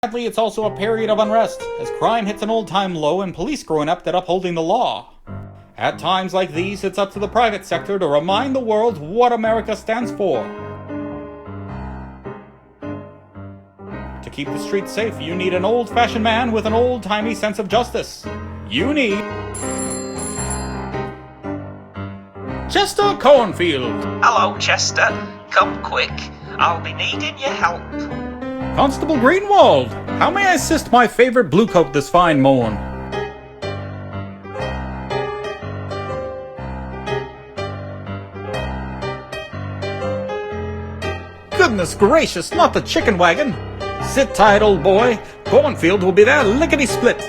Sadly, it's also a period of unrest, as crime hits an all-time low and police grow inept at upholding the law. At times like these, it's up to the private sector to remind the world what America stands for. To keep the streets safe, you need an old-fashioned man with an old-timey sense of justice. You need... Chester Confield! Hello, Chester. Come quick. I'll be needing your help. Constable Greenwald, how may I assist my favorite bluecoat this fine morn? Goodness gracious, not the chicken wagon! Sit tight, old boy. Confield will be there lickety-split.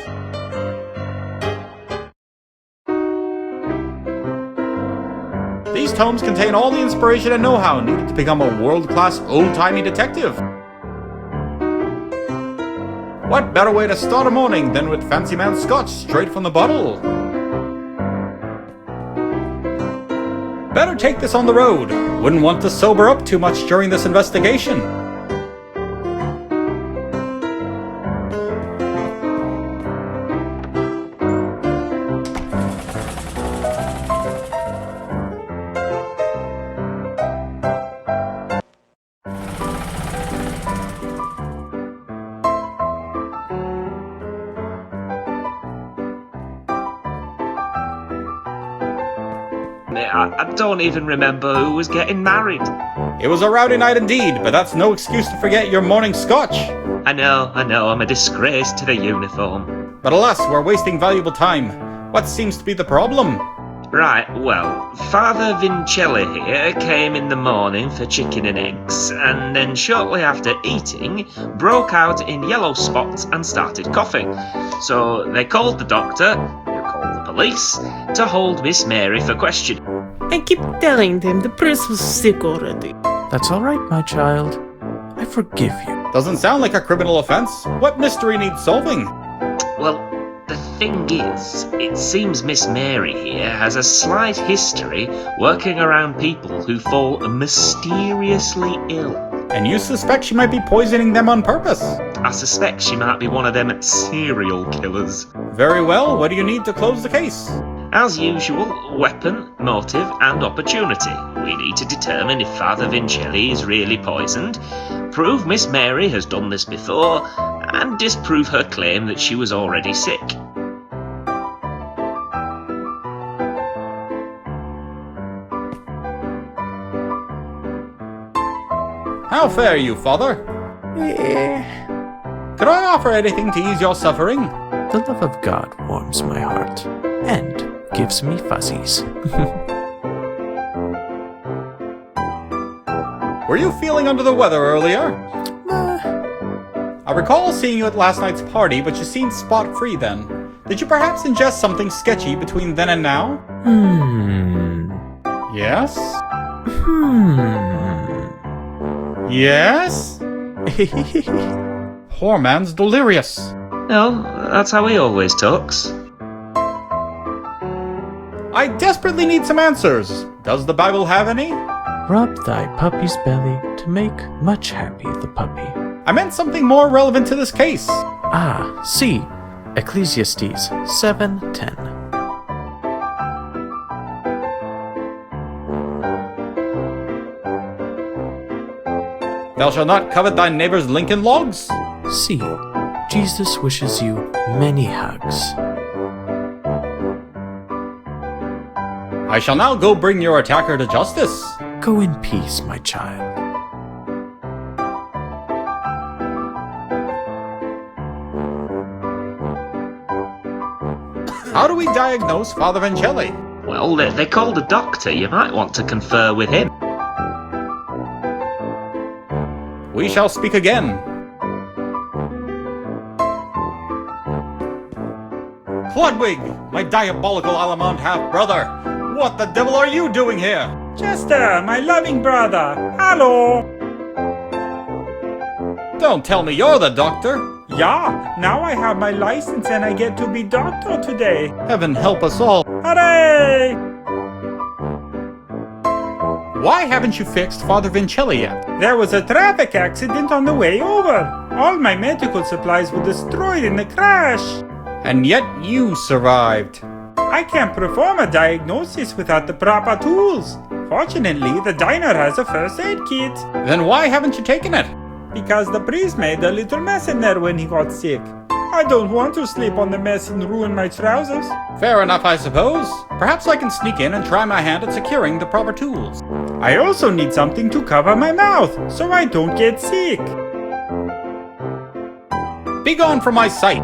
These tomes contain all the inspiration and know-how needed to become a world-class old-timey detective. What better way to start a morning than with fancy man scotch straight from the bottle? Better take this on the road. Wouldn't want to sober up too much during this investigation. I don't even remember who was getting married. It was a rowdy night indeed, but that's no excuse to forget your morning scotch. I know, I'm a disgrace to the uniform. But alas, we're wasting valuable time. What seems to be the problem? Right, well, Father Vincelli here came in the morning for chicken and eggs, and then shortly after eating, broke out in yellow spots and started coughing. So they called the doctor, who called the police, to hold Miss Mary for questioning. I keep telling them the priest was sick already. That's all right, my child. I forgive you. Doesn't sound like a criminal offense. What mystery needs solving? Well, the thing is, it seems Miss Mary here has a slight history working around people who fall mysteriously ill. And you suspect she might be poisoning them on purpose? I suspect she might be one of them serial killers. Very well, what do you need to close the case? As usual, weapon, motive, and opportunity. We need to determine if Father Vincelli is really poisoned, prove Miss Mary has done this before, and disprove her claim that she was already sick. How fare you, Father? Could I offer anything to ease your suffering? The love of God warms my heart, and gives me fuzzies. Were you feeling under the weather earlier? I recall seeing you at last night's party, but you seemed spot-free then. Did you perhaps ingest something sketchy between then and now? Yes? Yes? Poor man's delirious. No, that's how he always talks. I desperately need some answers. Does the Bible have any? Rub thy puppy's belly to make much happy the puppy. I meant something more relevant to this case. Ah, see, Ecclesiastes 7:10. Thou shalt not covet thy neighbor's Lincoln logs? See, Jesus wishes you many hugs. I shall now go bring your attacker to justice. Go in peace, my child. How do we diagnose Father Vincelli? Well, they called a doctor. You might want to confer with him. We shall speak again. Clodwig, my diabolical Alamond half-brother! What the devil are you doing here? Chester, my loving brother! Hello! Don't tell me you're the doctor! Yeah, now I have my license and I get to be doctor today! Heaven help us all! Hooray! Why haven't you fixed Father Vincelli yet? There was a traffic accident on the way over. All my medical supplies were destroyed in the crash. And yet you survived. I can't perform a diagnosis without the proper tools. Fortunately, the diner has a first aid kit. Then why haven't you taken it? Because the priest made a little mess in there when he got sick. I don't want to sleep on the mess and ruin my trousers. Fair enough, I suppose. Perhaps I can sneak in and try my hand at securing the proper tools. I also need something to cover my mouth so I don't get sick. Be gone from my sight.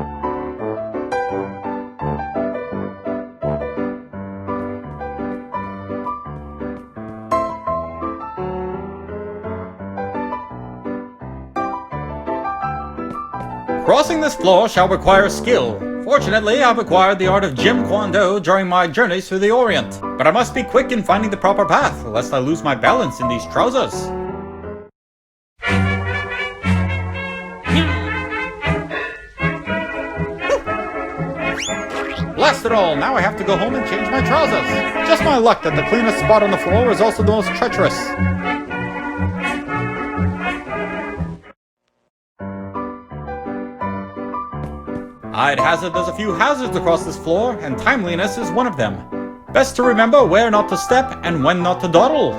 Crossing this floor shall require skill. Fortunately, I've acquired the art of Jeet Kune Do during my journeys through the Orient. But I must be quick in finding the proper path, lest I lose my balance in these trousers. Blast it all, now I have to go home and change my trousers. Just my luck that the cleanest spot on the floor is also the most treacherous. I'd hazard there's a few hazards across this floor, and timeliness is one of them. Best to remember where not to step and when not to dawdle.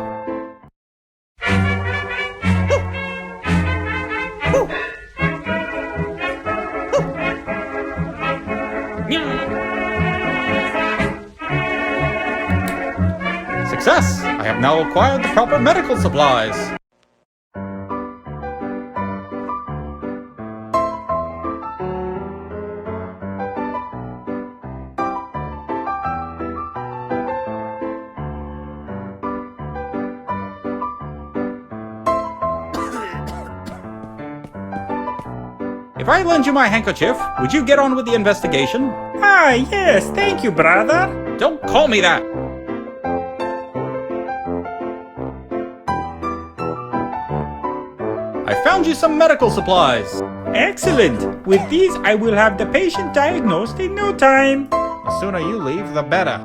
Success! I have now acquired the proper medical supplies. If I lend you my handkerchief, would you get on with the investigation? Ah, yes, thank you, brother. Don't call me that! I found you some medical supplies. Excellent. With these, I will have the patient diagnosed in no time. The sooner you leave, the better.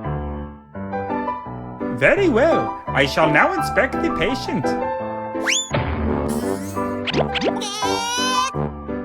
Very well. I shall now inspect the patient.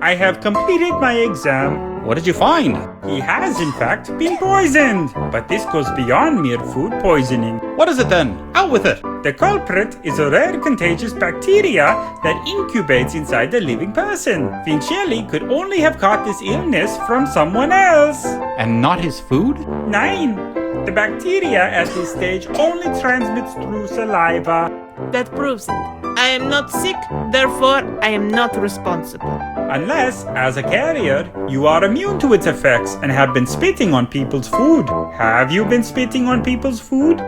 I have completed my exam. What did you find? He has, in fact, been poisoned. But this goes beyond mere food poisoning. What is it then? Out with it! The culprit is a rare contagious bacteria that incubates inside the living person. Vincelli could only have caught this illness from someone else. And not his food? 9. The bacteria at this stage only transmits through saliva. That proves it. I am not sick, therefore I am not responsible. Unless, as a carrier, you are immune to its effects and have been spitting on people's food. Have you been spitting on people's food?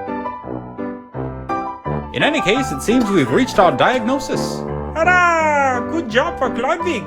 In any case, it seems we've reached our diagnosis. Hurrah! Good job for Ludwig.